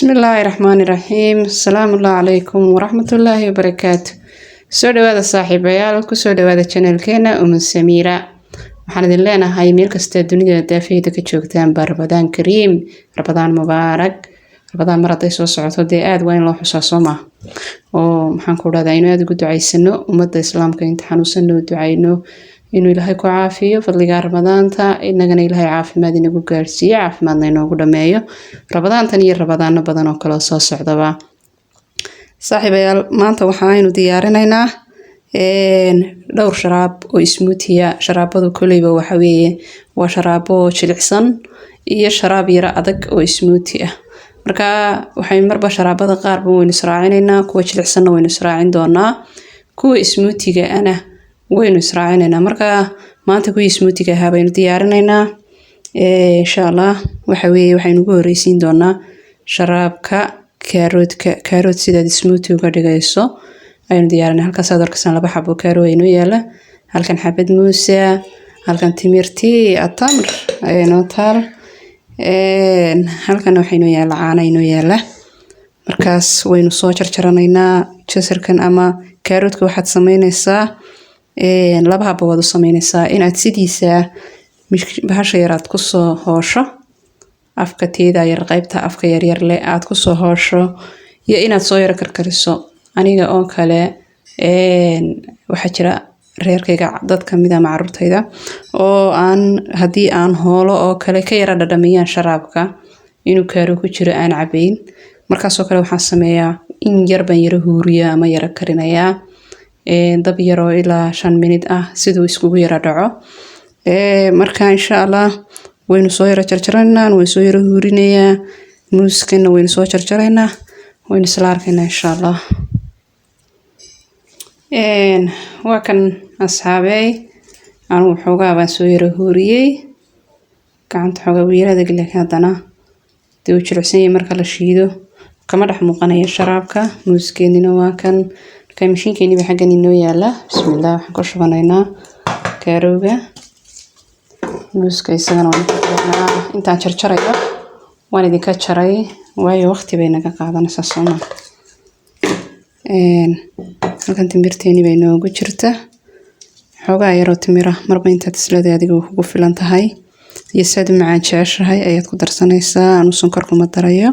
بسم الله الرحمن الرحيم. السلام الله عليكم ورحمة الله وبركاته. سو dhawaada saaxiibayaal ku soo dhawaada channelkeena Samiira. waxaan idin leenahay meel kasta dunida daafeeda ka joogtaan Ramadaan Kariim, Ramadaan Mubaarak. Ramadaan mar soo socoto dee aad weyn loo xusaa Soomaa. oo maxaan ku dhahdaa inuu aad ugu ducaysano ummadda Islaamka inta xanuunsan loo ducayno inuu Ilaahay ku caafiyo fadliga Ramadaanta inagana Ilaahay caafimaad inagu gaarsiiyo caafimaadna inoogu dhameeyo Ramadaantan iyo Ramadaano badan oo kala soo socdaba. saaxiibayaal maanta waxaanu diyaarinaynaa dhowr sharaab oo smoothie sharaabadu kuleyba waxa weeye waa sharaabo jilicsan iyo sharaab yar adag oo smoothie marka waxay marba sharaabada qaar waynu israacinaynaa kuwa jilicsan waynu israacin doonaa kuwa smoothie ana waynu israacinaynaa marka maanta kuwa smoothie baynu diyaarinaynaa insha Allah waxa weeye waxaynu ugu horeysiin doonaa sharaabka كاروت سيدا سموثي وكادغايسو aynu diyaarinay halkaas aad arkaysan laba xabo kaaro aynu yaala halkan xabad muuse halkan timirtii atamr aynu taal halkan waxaynu yaala caana aynu yaala markaas waynu soo jarjaranaynaa jasarkan ama kaaroodka waxaad sameynaysaa laba xabo wada sameynaysaa inaad sidiisa bahasha yaraad ku soo hoosho afka teeda yar qaybta afka yar yar leh aad ku soo hoosho iyo inaad soo yar karkariso aniga oo kale waxa jira reerkayga dad kamid ah carruurtayda oo aan hadii aan hoolo oo kale ka yara dhadhamiyaan sharaabka inuu kaaro ku jiro aan cabayn markaas oo kale waxaan sameeyaa in yar ban yara huuriya ama yara karinayaa dab yar oo ilaa 5 minute ah sidoo iskugu yara dhaco marka insha Allah waynu soo yara jarjaraynaa way soo yara huurinayaa muuskana waynu soo jarjaraynaa waynu isla arkaynaa insha Allah waa kan asxaabay aan waxoogaa baan soo yara huuriyay gacanta xogaa weerada galay hadana dib u jilicsan marka la shiido kama dhex muuqanayo sharaabka muuskeenina waa kan ka mishiinkeeni waxa xaggan inoo yaala bismillaah waxaan ku shubanaynaa kaarooga muuska isagana intaan jarjarayo waan idinka jaray waayo waqti bay naga qaadanaysaa Soomaa halkan timirteeni bay noogu jirta xogaa yar oo timira marba intaad islaada adiga ugu filan tahay iyo sad macaan jeceshahay ayaad ku darsanaysaa anu sonkor kuma darayo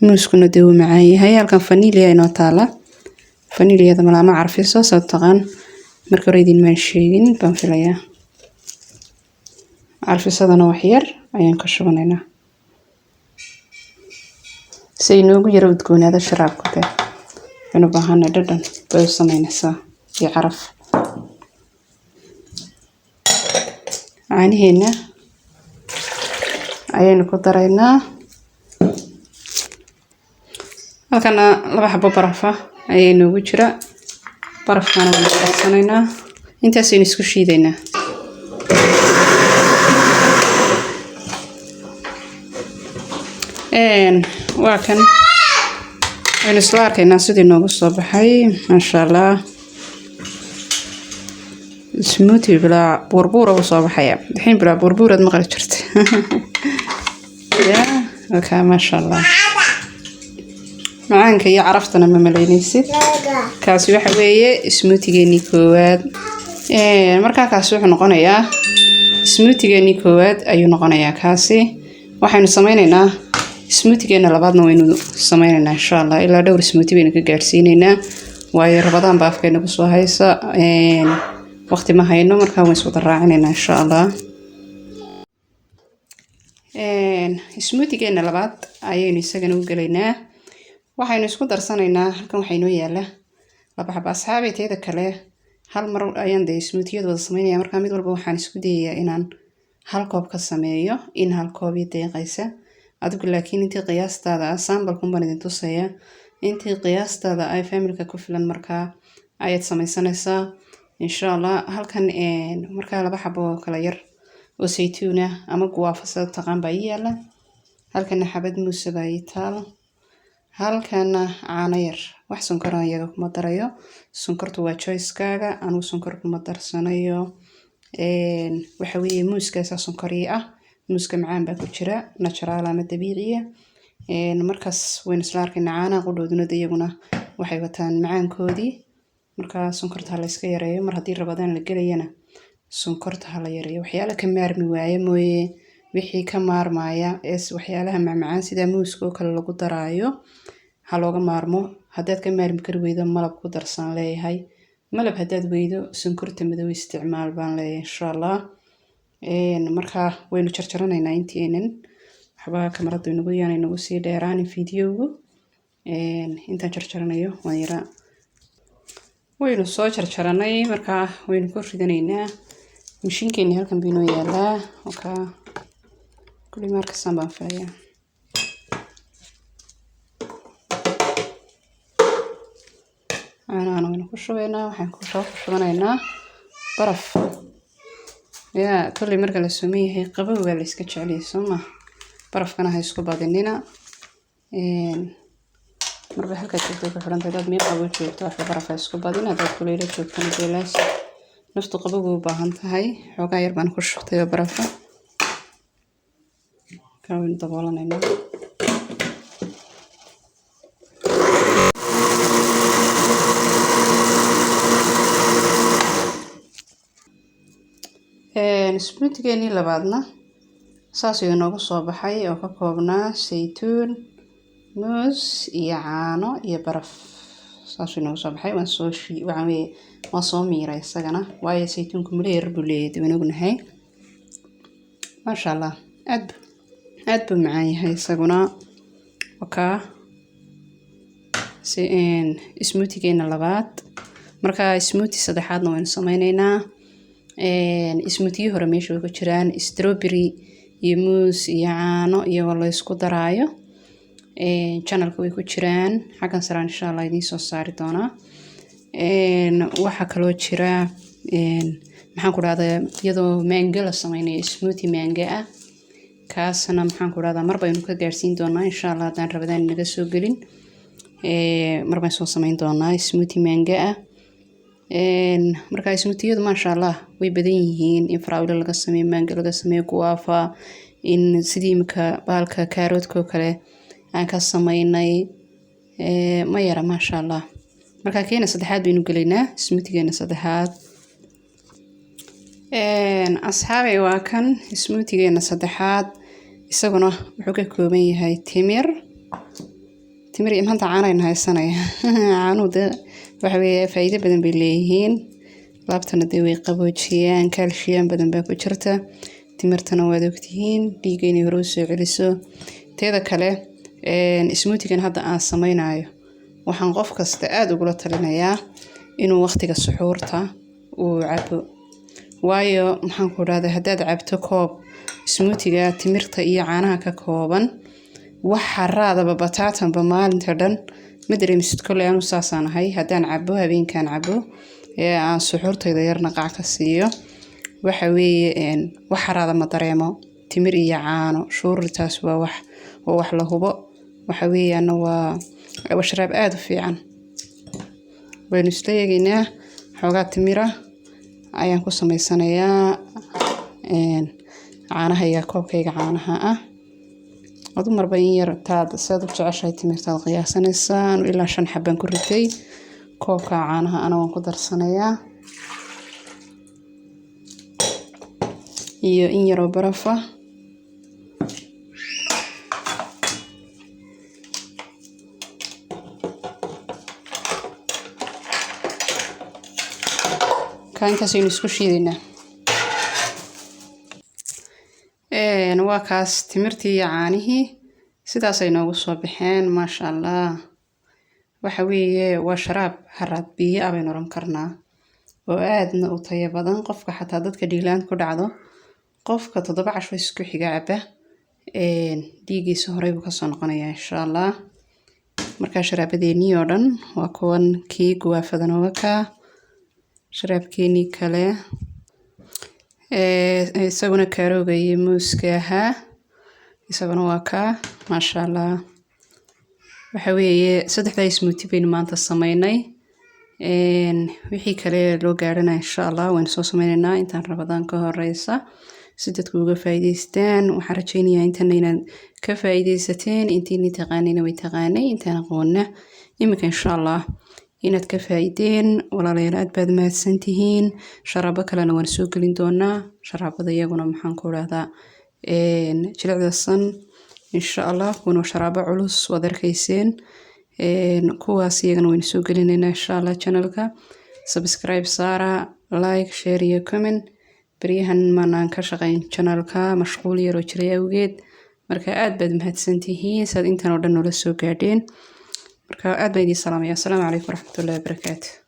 muuskuna dee wuu macaan yahay halkan vanilla inoo taala vanillada malaama carfiso soo taqaan marka hore idin ma sheegin baan filayaa carfisadana wax yar ayaan ka shubanaynaa si inoogu yara udgoonaada sharaabka inuu baahana dhadhan bay u sameynaysaa iyo caraf caanaheena ayaynu ku daraynaa halkana laba xabo barafa ayay noogu jira barafkana waan qarsanaynaa intaas aynu isku shiidaynaa waa kan aynu isla arkaynaa sidii noogu soo baxay masha Allah smoothie bila burbura u soo baxaya bixin bila burburad ma qali jirtay ya okay masha Allah macaanka iyo caraftana ma maleynaysid kaasi waxa weeye smoothie-geeni koowaad marka kaasi wuxuu noqonayaa smoothie-geeni koowaad ayuu noqonayaa kaasi waxaynu sameynaynaa smoothie-geena labaadna waynu sameeynaa insha Allah ilaa dhowr smoothie baynu ka gaarsiinaynaa waayo Ramadaan baa afkayna ku soo haysa waqti ma hayno marka waan isku daraacinayna insha Allah smoothie-geena labaad ayaynu isagana u galaynaa waxaynu isku darsanaynaa halkan waxaynu yaala laba xabo asxaabeteeda kale hal mar ayaan de smoothie-yada wada sameynaya marka mid walba waxaan isku dayayaa inaan hal koob ka sameeyo in hal koob iyo deeqaysa adigu laakiin intii qiyaastaada sample kun idin tusaya intii qiyaastaada ay family-ka ku filan marka ayaad sameysanaysaa insha Allah halkan marka laba xabo kala yar oo saytuun ah ama guava sida taqaan baa yaala halkan xabad muuse baa taal halkan caano yar wax sonkor ayaga kuma darayo sonkortu waa choice-kaaga anu sonkor kuma darsanayo waxa weeye muuskaas sonkor ah muuska macaan baa ku jira natural ama dabiiciya markaas waynu isla arkaynaa caanaha qudhooduna iyaguna waxay wataan macaankoodii markaa sonkorta ha la iska yareeyo mar haddii rabadaan la gelayana sonkorta ha la yareeyo waxyaala ka maarmi waaye mooye wixii ka maarmaya waxyaalaha macmacaan sida muuska oo kale lagu daraayo ha looga maarmo haddaad ka maarmi kari weydo malab ku darsan leeyahay malab haddaad weydo sonkorta madow isticmaal baan leeyahay insha allah markaa waynu jarjaranaynaa inteenan waxba kamaradu inagu yaanay nagu sii dheeraan fiidiyowgu intaan jarjaranayo waan yaraa waynu soo jarjaranay markaa waynu ku ridanaynaa mishiinkeeni halkan baynoo yaalaa okaa kulli markasan baan filayaa caanahan waynu ku shubaynaa waxaan ku shubanaynaa baraf yaa kulli marka la suman yahay qabowgaa la iska jecliyay soo ma barafkana ha isku badinina marba halkaad joogto ku xidhantay dad meel qabow joogto waxba baraf ha isku badin haddaad kuleyla joogtana beelaas naftu qabowga u baahan tahay xoogaa yar baan ku shubtay oo barafa kana waynu daboolanaynaa smoothigeenii labaadna saas ayuu noogu soo baxay oo ka koobnaa saytuun muus iyo caano iyo baraf saasuu noogu soo baxay waan soo miiray isagana waayo saytuunku milo yar buu leeyahay dib ognahay maasha allah aad buu macaan yahay isaguna wakaa smoothigeenna labaad markaa smoothie saddexaadna waynu sameyneynaa smoothie hore meesha way ku jiraan strawberry iyo muus iyo caano iyagoo la isku daraayo channelka way ku jiraan xaggan saraan insha allah idiin soo saari doonaa waxaa kaloo jira maxaan ku dhahdaa iyadoo mango la sameynayo smoothie mango ah kaasna maxaan ku dhahdaa mar baynu ka gaarsiin doonaa insha allah haddaan rabadaan naga soo gelin mar baan soo sameyn doonaa smoothie mango ah markaa smoothiyadu maasha allah way badan yihiin in faraawilo laga sameeyo mango laga sameeyo guava in sidii imika baalka kaaroodka oo kale aan ka sameynay ma yara maasha allah markaa keena saddexaad baynu gelaynaa smoothiegeena saddexaad asxaabay waa kan smoothiegeena saddexaad isaguna wuxuu ka kooban yahay timir iyo maanta caanayna haysanaya caanuhu dee waxa weeye faa'iido badan bay leeyihiin laabtana dee way qaboojiyaan calcium badan baa ku jirta timirtana waad ogtihiin dhiigga inay hore usoo celiso teeda kale smoothiegan hadda aan sameynayo waxaan qof kasta aada ugula talinayaa inuu waqtiga suxuurta uu cabo waayo maxaan ku dhahdaa haddaad cabto koob smoothie-ga timirta iyo caanaha ka kooban waxa raadaba bataatanba maalinta dhan ma dareemisid kolley aanu saasaan ahay haddaan cabo habeenkaan cabo ee aan suxuurtayda yarna qac ka siiyo waxa weeye waxa raada ma dareemo timir iyo caano shuuritaas waa wax la hubo waxa weeyaan waa sharaab aada u fiican waynu isla eegaynaa xoogaa timira ayaan ku sameysanayaa caanaha iyo koobkayga caanaha ah adu marba in yar taad saad u jeceshahay timirtaad qiyaasanaysaa ilaa 5 xabaan ku ritay koobka caanaha ana waan ku darsanayaa iyo in yar oo baraf ah kaankaas aynu isku shiidaynaa waa kaas timirtii iyo caanihii sidaas ay noogu soo baxeen maasha allah waxa weeye waa sharaab haraad biyo ah baynu oran karnaa oo aadna u tayo badan qofka xataa dadka dhiilaan ku dhacdo qofka 7 casho isku xiga caba dhiigiisa horey buu kasoo noqonayaa insha allah markaa sharaabadeennii oo dhan waa kuwan kii guwaafadan ooga kaa sharaabkeenii kale isaguna kaarooga iyo muuska ahaa isaguna waa kaa maasha allah waxa weeye 3 smoothie baynu maanta sameynay wixii kale loo gaarana insha allah waan soo sameynaynaa intaan rabadaan ka horeysa si dadku uga faa'iidaystaan. Waxaan rajaynayaa intan inaad ka faa'iidaysateen, intiini taqaanina way taqaanay, intaan aqoonna imika insha Allah inaad ka faa'iideen. Walaalayaal aad baad mahadsantihiin. Sharaabo kalena waan soo gelin doonaa. Sharaabada iyaguna maxaan ku raahdaa jilicdasan insha Allah kuna sharaabo culus wad arkayseen. Kuwaas iyagana waan soo gelinaynaa insha Allah channelka. Subscribe saara, like, share iyo comment. Bariyahan maanaan ka shaqayn channelka mashquul yar oo jiray awgeed. Marka aad baad mahadsantihiin saad intan oo dhan nala soo gaadheen. marka aad baan idin salaamayaa. Assalaamu calaykum waraxmatullaahi wabarakaatuh.